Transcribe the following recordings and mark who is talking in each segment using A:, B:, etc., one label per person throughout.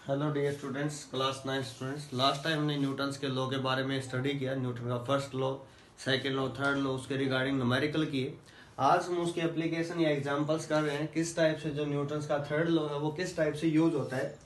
A: Hello dear students, class 9 students. Last time हमने Newton's के law के बारे में स्टडी किया। न्यूटन का first law, second law, third law, उसके रिगार्डिंग न्यूमेरिकल किए। आज हम उसके एप्लीकेशन या एग्जांपल्स कर रहे हैं, किस टाइप से जो न्यूटन्स का थर्ड लॉ है वो किस टाइप से यूज होता है।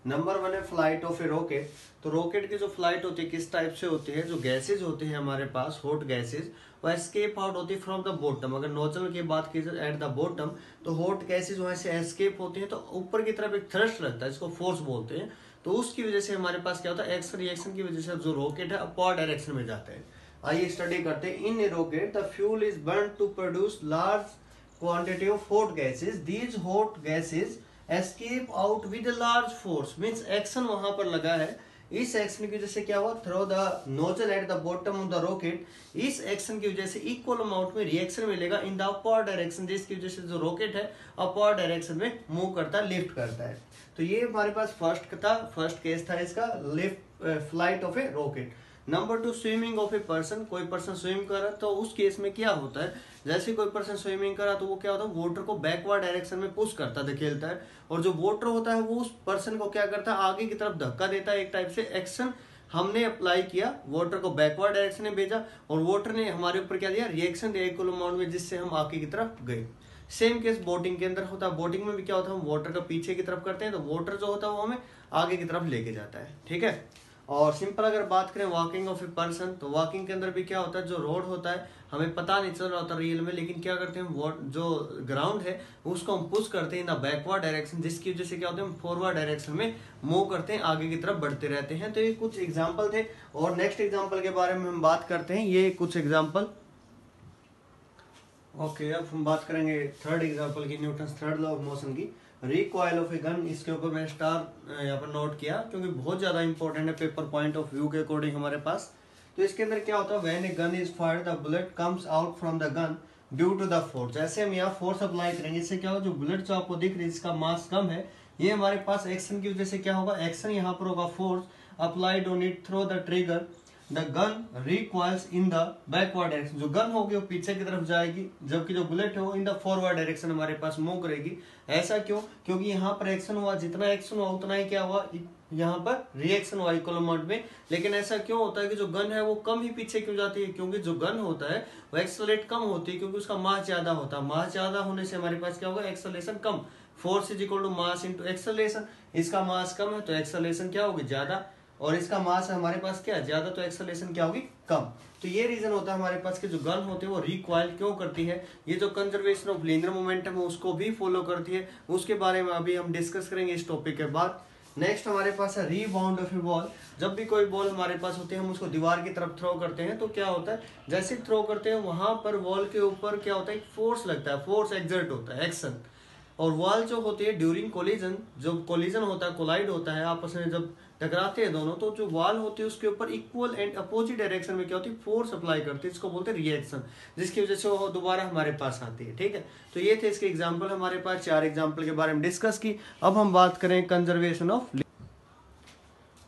A: नंबर 1 है फ्लाइट ऑफ ए रॉकेट। तो रॉकेट की जो फ्लाइट होती है किस टाइप से होती है, जो गैसेज होते हैं हमारे पास, हॉट गैसेज, वो एस्केप आउट होती है फ्रॉम द बॉटम। अगर नोजल की बात की जाए एट द बॉटम, तो हॉट गैसेज वहां से एस्केप होती हैं, तो ऊपर की तरफ एक थ्रस्ट लगता है, इसको फोर्स बोलते हैं। तो उसकी वजह से हमारे पास क्या होता है, एक्स रिएक्शन की वजह से जो रॉकेट है अपवर्ड डायरेक्शन में जाता है। आइए स्टडी करते हैं। In a rocket the fuel is burn to produce large quantity of hot gases. These hot gases escape out with a large force. Means action वहां पर लगा है, इस एक्शन की वजह से क्या हुआ, through the nozzle at the bottom of the rocket, इस एक्शन की वजह से इक्वल अमाउंट में रिएक्शन मिलेगा इन द अपवर्ड डायरेक्शन, जिसकी वजह से जो रॉकेट है अपवर्ड डायरेक्शन में मूव करता है, लिफ्ट करता है। तो ये हमारे पास फर्स्ट केस था इसका, lift flight of A rocket. Number 2, swimming of a person. कोई पर्सन स्विम कर रहा है, तो उस केस में क्या होता है, जैसे कोई पर्सन स्विमिंग कर रहा तो वो क्या होता है, वाटर को बैकवर्ड डायरेक्शन में पुश करता है, धकेलता है, और जो वाटर होता है वो उस पर्सन को क्या करता है, आगे की तरफ धक्का देता है। एक टाइप से एक्शन हमने अप्लाई किया, वाटर को बैकवर्ड डायरेक्शन में भेजा और वाटर ने हमारे ऊपर क्या दिया, रिएक्शन दिया इक्वल अमाउंट में, जिससे हम आगे की तरफ गए। सेम केस बोटिंग के अंदर होता है। बोटिंग में भी क्या होता है, हम वाटर का पीछे की तरफ करते हैं, तो वाटर जो होता है वो हमें आगे की तरफ लेके जाता है। ठीक है। और सिंपल अगर बात करें वॉकिंग ऑफ ए पर्सन, तो वॉकिंग के अंदर भी क्या होता है, जो रोड होता है हमें पता नहीं चल रहा होता रियल में, लेकिन क्या करते हैं, जो ग्राउंड है उसको हम पुश करते हैं इन द बैकवर्ड डायरेक्शन, जिसकी वजह से क्या होता है, हम फॉरवर्ड डायरेक्शन में मूव करते हैं, आगे की तरफ बढ़ते रहते हैं। तो ये कुछ एग्जाम्पल थे, और नेक्स्ट एग्जाम्पल के बारे में हम बात करते हैं। ये कुछ एग्जाम्पल ओके। अब हम बात करेंगे थर्ड एग्जाम्पल की, Newton's third law of motion की, रिकॉइल ऑफ ए गन। इसके ऊपर मैंने स्टार यहाँ पर नोट किया क्योंकि बहुत ज्यादा इंपॉर्टेंट है पेपर पॉइंट ऑफ व्यू के अकॉर्डिंग हमारे पास। तो इसके अंदर क्या होता है, when a gun is fired the bullet comes out from the gun due to the force. जैसे हम यहाँ फोर्स अप्लाई करेंगे, इससे क्या होगा, जो बुलेट जो आपको दिख रही है इसका मास कम है, ये हमारे पास एक्शन की वजह से क्या होगा, एक्शन यहाँ पर होगा force applied on it through the trigger, the gun recoils in the backward direction. जो गन होगी वो पीछे की तरफ जाएगी, जबकि जो बुलेट है वो इन द फॉरवर्ड डायरेक्शन हमारे पास मूव करेगी। ऐसा क्यों, क्योंकि यहाँ पर एक्शन हुआ, जितना एक्शन हुआ उतना ही क्या हुआ, यहाँ पर रिएक्शन हुआ इक्वल अमाउंट में। लेकिन ऐसा क्यों होता है कि जो गन है वो कम ही पीछे क्यों जाती है, क्योंकि जो गन होता है वो एक्सेलरेट कम होती है, क्योंकि उसका मास ज्यादा होता है। मास ज्यादा होने से हमारे पास क्या होगा, एक्सेलरेशन कम। Force is equal to mass into acceleration. इसका मास कम है तो एक्सेलरेशन क्या होगी, ज्यादा, और इसका मास है हमारे पास क्या ज्यादा, तो एक्सेलरेशन क्या होगी, कम। तो ये रीजन होता है हमारे पास कि जो गन होती है वो रिकॉइल क्यों करती है। ये जो कंजर्वेशन ऑफ लीनियर मोमेंटम है उसको भी फॉलो करती है, उसके बारे में अभी हम डिस्कस करेंगे इस टॉपिक के बाद। नेक्स्ट हमारे पास है रीबाउंड ऑफ ए बॉल। जब भी कोई बॉल हमारे पास होती है हम उसको दीवार की तरफ थ्रो करते हैं, तो क्या होता है, जैसे थ्रो करते हैं वहां पर वॉल के ऊपर क्या होता है, एक फोर्स लगता है, फोर्स एक्सर्ट होता है, एक्शन। और वॉल जो होती है ड्यूरिंग कोलिजन, जब कोलिजन होता है, कोलाइड होता है, आपस में जब टकराते हैं दोनों, तो जो वॉल होती है उसके ऊपर इक्वल एंड अपोजिट डायरेक्शन में क्या होती है, फोर्स अप्लाई करती है, इसको बोलते हैं रिएक्शन, जिसकी वजह से वो दोबारा हमारे पास आती है। ठीक है। तो ये थे इसके एग्जाम्पल, हमारे पास 4 एग्जाम्पल के बारे में डिस्कस की। अब हम बात करें कंजर्वेशन ऑफ,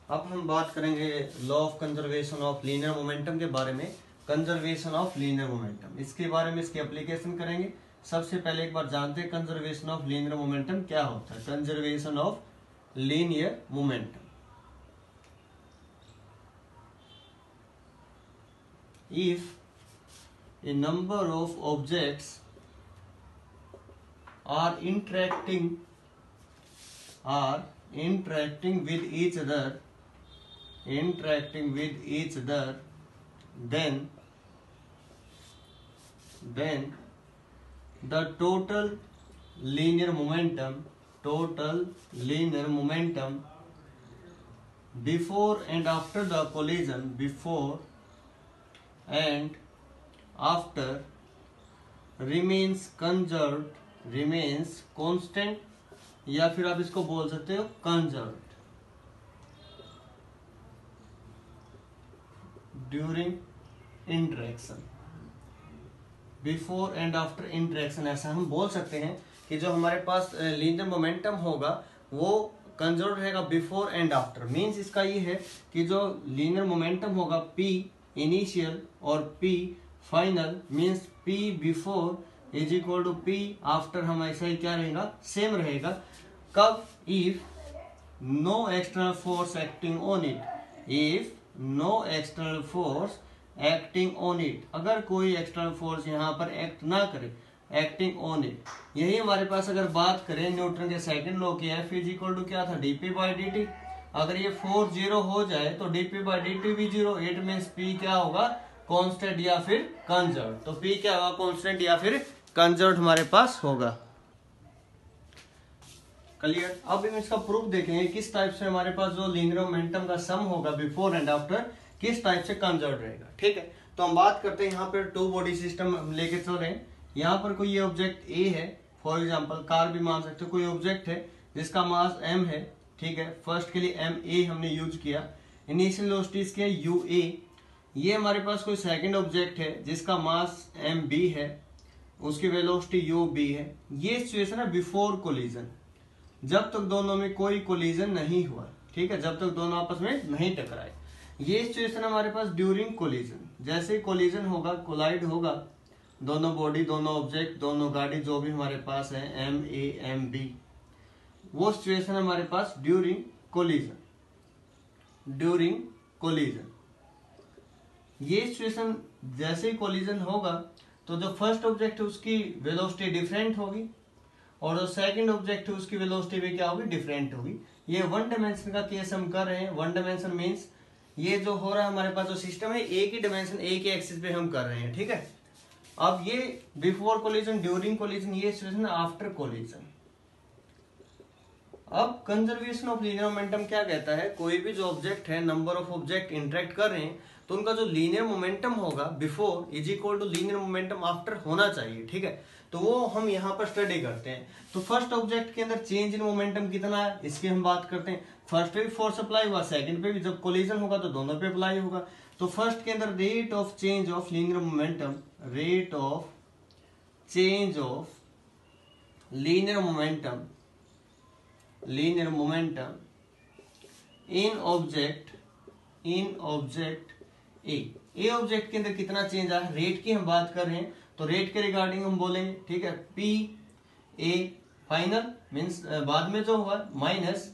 A: अब हम बात करेंगे law of conservation of linear momentum के बारे में। कंजर्वेशन ऑफ लीनियर मोमेंटम, इसके बारे में इसकी एप्लीकेशन करेंगे। सबसे पहले एक बार जानते हैं कंजर्वेशन ऑफ लीनियर मोमेंटम क्या होता है। Conservation of linear momentum, if a number of objects are interacting with each other, then the total linear momentum before and after the collision, and after remains constant, या फिर आप इसको बोल सकते हो conserved during interaction, before and after interaction. ऐसा हम बोल सकते हैं कि जो हमारे पास लीनियर मोमेंटम होगा वो कंजर्व रहेगा बिफोर एंड आफ्टर। मींस इसका ये है कि जो लीनियर मोमेंटम होगा P इनिशियल और P final, means P before is equal to P after, हमेशा ही क्या रहेगा, सेम रहेगा। कब, if no external force acting on it, if no external force acting on it, अगर कोई एक्सटर्नल फोर्स यहाँ पर एक्ट ना करे, एक्टिंग ऑन इट। यही हमारे पास अगर बात करें न्यूटन के सेकंड लॉ की, F इज इक्वल टू क्या था, dp बाई dt। अगर ये फोर्स जीरो हो जाए तो dp बाई dt भी जीरो, इट मीन्स p क्या होगा, कांस्टेंट या फिर कंजर्व। तो p क्या होगा, कांस्टेंट या फिर कंजर्व हमारे पास होगा। क्लियर। अब हम इसका प्रूफ देखेंगे किस टाइप से हमारे पास जो लीनियर मोमेंटम का सम होगा बिफोर एंड आफ्टर किस टाइप से कंजर्व रहेगा। ठीक है, तो हम बात करते हैं यहाँ पर टू बॉडी सिस्टम हम लेके चल रहे हैं। यहाँ पर कोई ये ऑब्जेक्ट ए है, फॉर एग्जांपल कार भी मान सकते हो, कोई ऑब्जेक्ट है जिसका मास m है। ठीक है, फर्स्ट के लिए ma हमने यूज किया, इनिशियल वेलोसिटी इसके ua। ये हमारे पास कोई सेकंड ऑब्जेक्ट है जिसका मास mb है, उसकी वेलोसिटी ub है। ये सिचुएशन है बिफोर कोलिजन, जब तक दोनों में कोई कोलिजन नहीं हुआ। ठीक है, जब तक दोनों आपस में नहीं टकराए। ये सिचुएशन हमारे पास ड्यूरिंग कोलिजन, जैसे ही कोलिजन होगा, कोलाइड होगा, दोनों बॉडी, दोनों ऑब्जेक्ट, दोनों गाड़ी जो भी हमारे पास है ma mb, वो सिचुएशन हमारे पास ड्यूरिंग कोलिजन। ड्यूरिंग कोलिजन ये सिचुएशन जैसे ही कोलिजन होगा तो जो फर्स्ट ऑब्जेक्ट है उसकी वेलोसिटी डिफरेंट होगी और जो सेकंड ऑब्जेक्ट है उसकी वेलोसिटी भी क्या होगी, डिफरेंट होगी। ये वन डायमेंशन का केस हम कर रहे हैं। वन डायमेंशन मींस ये जो हो रहा है हमारे पास जो सिस्टम है, एक ही डायमेंशन, एक ही एक्सिस पे हम कर रहे हैं। ठीक है, अब ये बिफोर कोलिजन, ड्यूरिंग कोलिजन, ये सिचुएशन आफ्टर कोलिजन। अब कंजर्वेशन ऑफ लीनियर मोमेंटम क्या कहता है, कोई भी जो ऑब्जेक्ट है, नंबर ऑफ ऑब्जेक्ट इंटरेक्ट कर रहे हैं तो उनका जो लीनियर मोमेंटम होगा before is equal to linear momentum after होना चाहिए। ठीक है, तो वो हम यहाँ पर स्टडी करते हैं। तो फर्स्ट ऑब्जेक्ट के अंदर चेंज इन मोमेंटम कितना है इसकी हम बात करते हैं। फर्स्ट पे भी फोर्स अप्लाई हुआ, सेकंड पे भी, जब कोलिजन होगा तो दोनों पे अप्लाई होगा। तो फर्स्ट के अंदर rate of change of linear momentum, rate of change of linear momentum, linear momentum in object A object के अंदर कितना चेंज आया, रेट की हम बात कर रहे हैं तो रेट के रिगार्डिंग हम बोलेंगे। ठीक है, पी ए फाइनल मीन्स बाद में जो हुआ, माइनस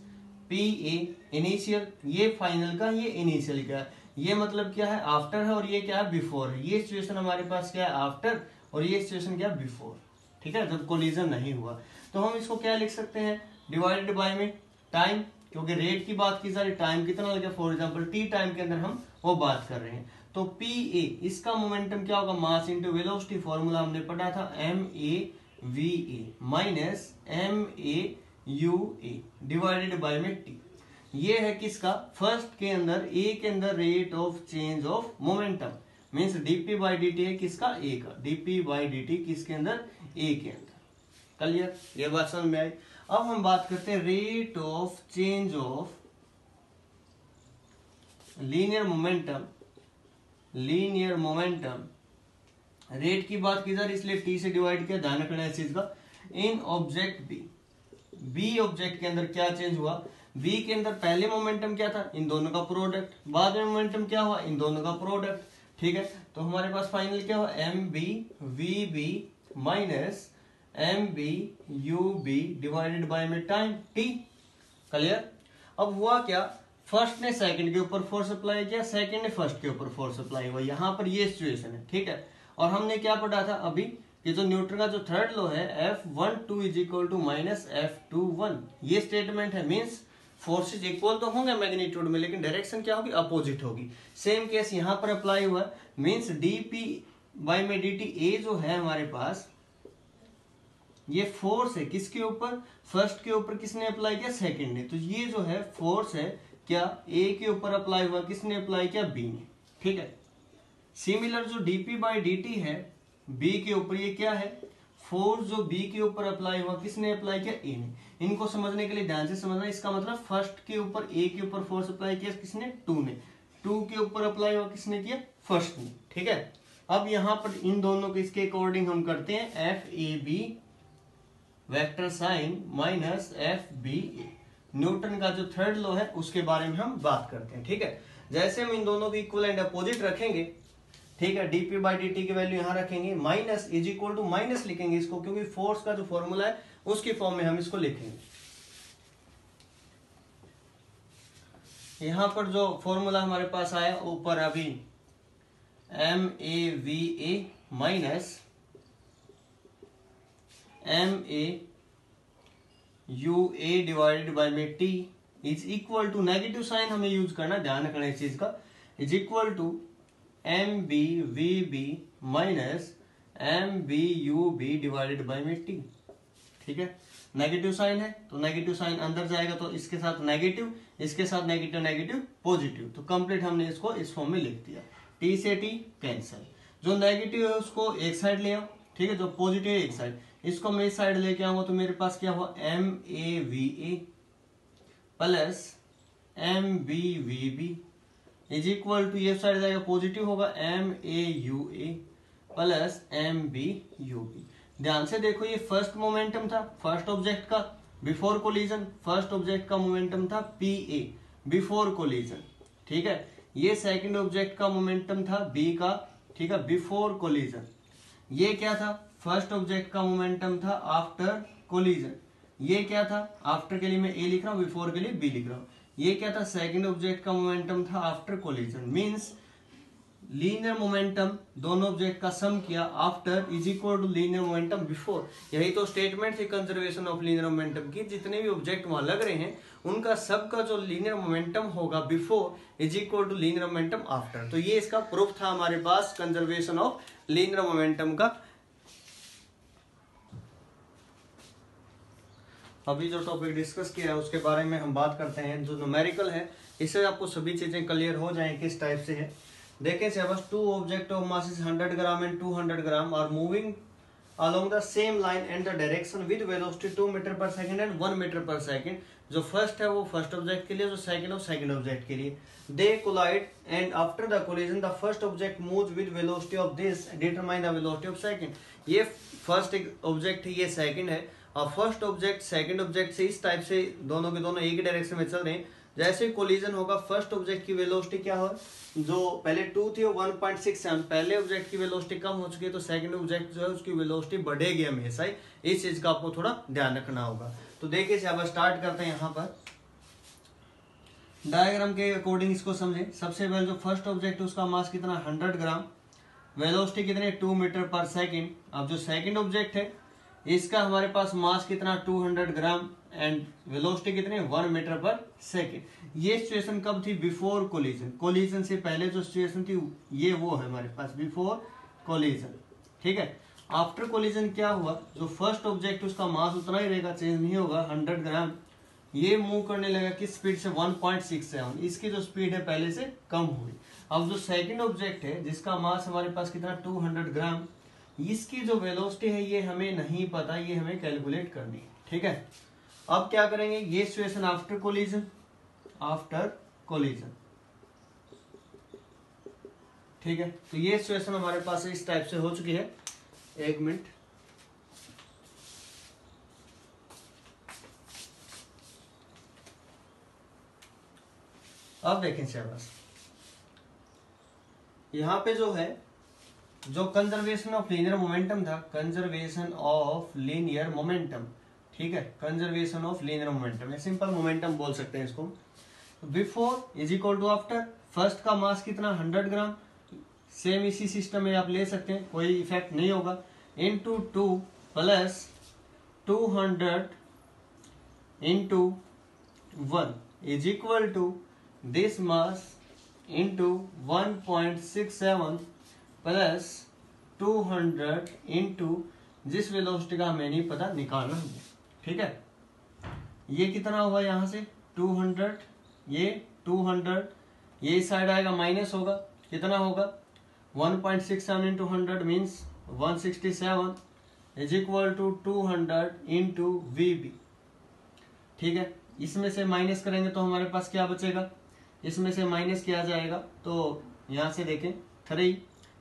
A: पी ए इनिशियल, ये फाइनल का, ये इनिशियल का, ये मतलब क्या है, आफ्टर है और ये क्या है, बिफोर है। ये सिचुएशन हमारे पास क्या है, आफ्टर, और ये सिचुएशन क्या है, बिफोर। ठीक है, जब कोलिजन नहीं हुआ तो हम इसको क्या लिख सकते हैं, डिवाइडेड बाय में टाइम, क्योंकि रेट की बात की जा रही, टाइम कितना लगे, फॉर एग्जांपल टी टाइम के अंदर हम वो बात कर रहे हैं। तो पी ए इसका मोमेंटम क्या होगा, मास इंटू वेलोसिटी, फॉर्मूला हमने पढ़ा था M A V A minus M A U A divided by में टी। ये है किसका, फर्स्ट के अंदर ए के अंदर rate of change of momentum means DP by D T है किसका, ए का, डीपी बाई डी टी किसके अंदर, ए के अंदर। क्लियर, ये बात समझ में आई। अब हम बात करते हैं rate of change of linear momentum, linear momentum rate की बात की जा रही इसलिए टी से डिवाइड किया, ध्यान रखना इस चीज का। इन ऑब्जेक्ट बी, बी ऑब्जेक्ट के अंदर क्या चेंज हुआ, बी के अंदर पहले मोमेंटम क्या था, इन दोनों का प्रोडक्ट, बाद में मोमेंटम क्या हुआ, इन दोनों का प्रोडक्ट। ठीक है, तो हमारे पास फाइनल क्या हुआ, M B V B minus M B U B divided by में टाइम टी। क्लियर। अब हुआ क्या, फर्स्ट ने सेकंड के ऊपर फोर्स अप्लाई किया, सेकंड ने फर्स्ट के ऊपर फोर्स अप्लाई हुआ, यहाँ पर ये सिचुएशन है। ठीक है, और हमने क्या पढ़ा था अभी, ये जो न्यूटन का जो थर्ड लॉ है, F12 is equal to minus F21, ये स्टेटमेंट है, मीन्स फोर्सेज इक्वल तो होंगे मैग्नीट्यूड में लेकिन डायरेक्शन क्या होगी, अपोजिट होगी। सेम केस यहाँ पर अप्लाई हुआ, मीन्स dp बाई में dt, ए जो है हमारे पास ये फोर्स है किसके ऊपर, फर्स्ट के ऊपर किसने अप्लाई किया, सेकंड ने, तो ये जो है फोर्स है क्या, ए के ऊपर अप्लाई हुआ, किसने अप्लाई किया, बी ने। ठीक है, सिमिलर जो dp बाई dt है बी के ऊपर, ये क्या है, फोर्स जो बी के ऊपर अप्लाई हुआ, किसने अप्लाई किया, ए ने। इनको समझने के लिए ध्यान से समझना, इसका मतलब फर्स्ट के ऊपर, ए के ऊपर फोर्स अप्लाई किया किसने, टू ने, टू के ऊपर अप्लाई हुआ किसने किया, फर्स्ट ने। ठीक है, अब यहाँ पर इन दोनों के इसके अकॉर्डिंग हम करते हैं F A B vector sign minus F B A, Newton का जो थर्ड लॉ है उसके बारे में हम बात करते हैं। ठीक है, जैसे हम इन दोनों की इक्वल एंड अपोजिट रखेंगे, ठीक है, dp बाई dt की वैल्यू यहाँ रखेंगे, minus is equal to minus लिखेंगे इसको, क्योंकि फोर्स का जो फॉर्मूला है उसकी फॉर्म में हम इसको लिखेंगे। यहाँ पर जो फॉर्मूला हमारे पास आया ऊपर अभी MAVA minus MAUA divided by में T is equal to, negative sign हमें यूज करना, ध्यान रखना इस चीज का, is equal to MBVB minus MBUB divided by में T। ठीक है, नेगेटिव साइन है तो नेगेटिव साइन अंदर जाएगा तो इसके साथ नेगेटिव, इसके साथ नेगेटिव नेगेटिव पॉजिटिव, तो कंप्लीट हमने इसको इस फॉर्म में लिख दिया। T से T कैंसिल, जो नेगेटिव है उसको एक साइड ले आओ, ठीक है, जो पॉजिटिव है एक साइड, इसको मैं इस साइड लेके आऊंगा तो मेरे पास क्या हुआ MAVA plus MBVB is equal to, ये साइड जाएगा पॉजिटिव होगा MAUA प्लस MBUB। ध्यान से देखो, ये फर्स्ट मोमेंटम था फर्स्ट ऑब्जेक्ट का बिफोर कोलिजन, फर्स्ट ऑब्जेक्ट का मोमेंटम था PA बिफोर कोलिजन, ठीक है। ये सेकंड ऑब्जेक्ट का मोमेंटम था B का, ठीक है, बिफोर कोलिजन। ये क्या था, फर्स्ट ऑब्जेक्ट का मोमेंटम था आफ्टर कोलिजन। ये क्या था, आफ्टर के लिए मैं A लिख रहा हूँ, बिफोर के लिए B लिख रहा हूँ। ये क्या था, सेकंड ऑब्जेक्ट का मोमेंटम था after collision. Means linear momentum दोनों ऑब्जेक्ट का सम किया after is equal to linear momentum before. यही तो स्टेटमेंट थी कंजर्वेशन ऑफ लीनियर मोमेंटम की, जितने भी ऑब्जेक्ट वहां लग रहे हैं उनका सबका जो लीनियर मोमेंटम होगा before is equal to linear momentum after. तो ये इसका प्रूफ था हमारे पास कंजर्वेशन ऑफ लीनियर मोमेंटम का। अभी जो टॉपिक डिस्कस किया है उसके बारे में हम बात करते हैं। जो न्यूमेरिकल है इससे आपको सभी चीजें क्लियर हो जाएं किस टाइप से है। देखें बस two object of mass is 100 gram and 200 gram are moving along the same line and the direction with velocity 2 metre पर सेकंड एंड 1 मीटर पर सेकंड। जो फर्स्ट है वो फर्स्ट ऑब्जेक्ट के लिए, जो सेकंड है सेकंड ऑब्जेक्ट के लिए। They collide and after the collision the first object moves with velocity of this, determine the velocity of second. ये फर्स्ट ऑब्जेक्ट है, ये सेकंड है, और फर्स्ट ऑब्जेक्ट सेकंड ऑब्जेक्ट से इस टाइप से दोनों के दोनों एक ही डायरेक्शन में चल रहे हैं। जैसे कोलिजन होगा फर्स्ट ऑब्जेक्ट की वेलोसिटी क्या हो, जो पहले 2 थी वो 1.67, पहले ऑब्जेक्ट की वेलोसिटी कम हो चुकी है तो सेकंड ऑब्जेक्ट जो है उसकी वेलोसिटी बढ़ेगी हमेशा ही। इस चीज का आपको थोड़ा ध्यान रखना होगा। तो देखिए अब स्टार्ट करते हैं। यहाँ पर डायग्राम के अकॉर्डिंग इसको समझे। सबसे पहले जो फर्स्ट ऑब्जेक्ट है उसका मास कितना 100 ग्राम, वेलोसिटी कितने 2 मीटर पर सेकेंड। अब जो सेकेंड ऑब्जेक्ट है इसका हमारे पास मास कितना 200 ग्राम एंड वेलोसिटी कितने 1 मीटर पर सेकेंड। ये सिचुएशन कब थी, बिफोर कोलिजन। कोलिजन से पहले जो सिचुएशन थी ये वो है हमारे पास बिफोर कोलिजन, ठीक है। आफ्टर कोलिजन क्या हुआ, जो फर्स्ट ऑब्जेक्ट उसका मास उतना ही रहेगा, चेंज नहीं होगा 100 ग्राम। ये मूव करने लगा किस स्पीड से 1.67, इसकी जो स्पीड है पहले से कम हुई। अब जो सेकेंड ऑब्जेक्ट है जिसका मास हमारे पास कितना 200 ग्राम, इसकी जो वेलोसिटी है ये हमें नहीं पता, ये हमें कैलकुलेट करनी है, ठीक है। अब क्या करेंगे, ये situation after collision, after collision, ठीक है। तो ये सिचुएशन हमारे पास इस टाइप से हो चुकी है। एक मिनट, अब देखें बस यहां पे जो है, जो कंजर्वेशन ऑफ लीनियर मोमेंटम था, कंजर्वेशन ऑफ लीनियर मोमेंटम, ठीक है, कंजर्वेशन ऑफ लीनियर मोमेंटम है, सिंपल मोमेंटम बोल सकते हैं इसको। Before is equal to after, first का मास कितना 100 ग्राम, सेम इसी सिस्टम में आप ले सकते हैं, कोई इफेक्ट नहीं होगा, into 2 plus 200 into 1 is equal to this mass into 1.67 plus 200 into जिस वेलोसिटी का हमें नहीं पता निकालना है, ठीक है। ये कितना हुआ, यहाँ से 200, ये 200, ये इस साइड आएगा माइनस होगा, कितना होगा 1.67 into 100 means 167 is equal to 200 into VB, ठीक है। इसमें से माइनस करेंगे तो हमारे पास क्या बचेगा, इसमें से माइनस किया जाएगा तो यहाँ से देखें 3,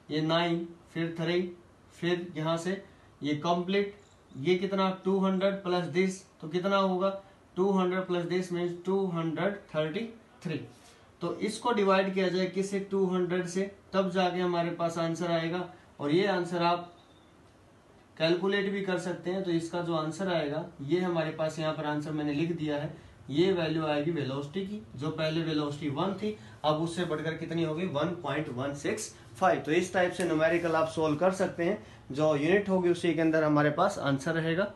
A: ये 9, फिर 3, फिर यहाँ से ये कंप्लीट, ये कितना 200 प्लस दिस, तो कितना होगा 200 प्लस दिस मीन्स 233। तो इसको डिवाइड किया जाए किससे, 200 से, तब जाके हमारे पास आंसर आएगा। और ये आंसर आप कैलकुलेट भी कर सकते हैं। तो इसका जो आंसर आएगा ये हमारे पास यहाँ पर आंसर मैंने लिख दिया है ये वैल्यू आएगी वेलोसिटी की, जो पहले वेलोसिटी 1 थी, अब उससे बढ़कर कितनी होगी 1.165। तो इस टाइप से न्यूमेरिकल आप सोल्व कर सकते हैं, जो यूनिट होगी उसी के अंदर हमारे पास आंसर रहेगा।